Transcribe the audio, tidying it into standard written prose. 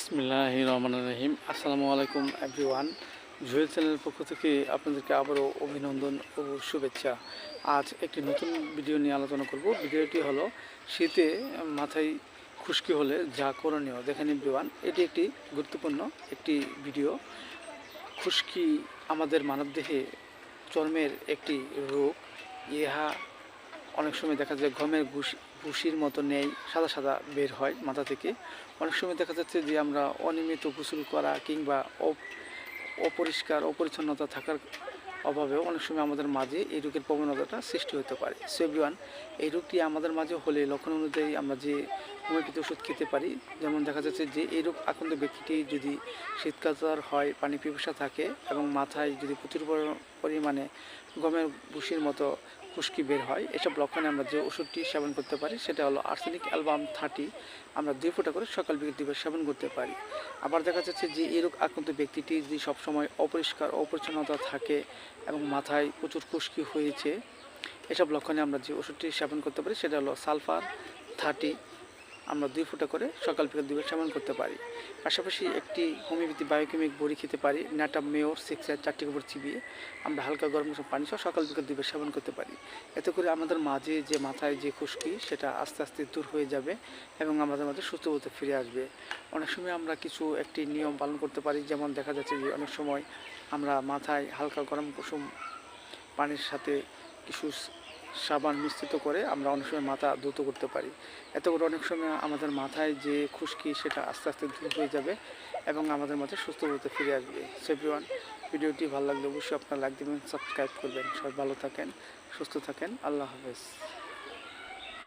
বিসমিল্লাহির রহমানির রহিম। আসসালামু আলাইকুম এভরিওয়ান। জুয়েল চ্যানেলের পক্ষ থেকে আপনাদেরকে আবারও অভিনন্দন ও শুভেচ্ছা। আজ একটি নতুন ভিডিও নিয়ে আলোচনা করব। ভিডিওটি হলো শীতে মাথায় খুশকি হলে যা করণীয়। দেখেন এভরিওয়ান, এটি একটি গুরুত্বপূর্ণ একটি ভিডিও। খুশকি আমাদের মানবদেহে চর্মের একটি রোগ। ইহা অনেক সময় দেখা যায় গমের ভুসির মতো নেই, সাদা সাদা বের হয় মাথা থেকে। অনেক সময় দেখা যাচ্ছে যে আমরা অনিয়মিত গোসল করা কিংবা অপরিচ্ছন্নতা থাকার অভাবেও অনেক সময় আমাদের মাঝে এই রোগের প্রবণতাটা সৃষ্টি হতে পারে। সো এভরিওয়ান, এই রোগটি আমাদের মাঝে হলে লক্ষণ অনুযায়ী আমরা যে হোমিওপ্যাথি ওষুধ খেতে পারি। যেমন দেখা যাচ্ছে যে এই রোগ আক্রান্ত ব্যক্তিটি যদি শীতকাতর হয়, পানি পিপাসা থাকে এবং মাথায় যদি প্রচুর পরিমাণে গমের ভুসির মতো খুশকি বের হয়, এসব লক্ষণে আমরা যে ওষুধটি সেবন করতে পারি সেটা হলো আর্সেনিক অ্যালবাম 30। আমরা 2 ফোঁটা করে সকাল বিকেল 2 বার সেবন করতে পারি। আবার দেখা যাচ্ছে যে এই রোগ আক্রান্ত ব্যক্তিটি যদি সবসময় অপরিচ্ছন্নতা থাকে এবং মাথায় প্রচুর খুশকি হয়েছে, এসব লক্ষণে আমরা যে ওষুধটি সেবন করতে পারি সেটা হলো সালফার 30। আমরা 2 ফোঁটা করে সকাল বিকেল 2 বার সেবন করতে পারি। পাশাপাশি একটি হোমিওপ্যাথি বায়োকেমিক বড়ি খেতে পারি, ন্যাটাম মেয়র 6 4টি গোবর চিবিয়ে আমরা হালকা গরম পানি সহ সকাল বিকেল 2 বার সেবন করতে পারি। এতে করে আমাদের মাঝে যে মাথায় যে খুশকি সেটা আস্তে আস্তে দূর হয়ে যাবে এবং আমাদের মাঝে সুস্থ হতে ফিরে আসবে। অনেক সময় আমরা কিছু একটি নিয়ম পালন করতে পারি। যেমন দেখা যাচ্ছে যে অনেক সময় আমরা মাথায় হালকা গরম কুসুম পানির সাথে কিছু সাবান মিশ্রিত করে আমরা অনেক সময় মাথা ধৌত করতে পারি। এতে করে অনেক সময় আমাদের মাথায় যে খুশকি সেটা আস্তে আস্তে দূর হয়ে যাবে এবং আমাদের মাঝে সুস্থ হতে ফিরে আসবে। সো এভরিওয়ান, ভিডিওটি ভালো লাগলে অবশ্যই আপনারা লাইক দেবেন, সাবস্ক্রাইব করবেন। সবাই ভালো থাকেন, সুস্থ থাকেন। আল্লাহ হাফেজ।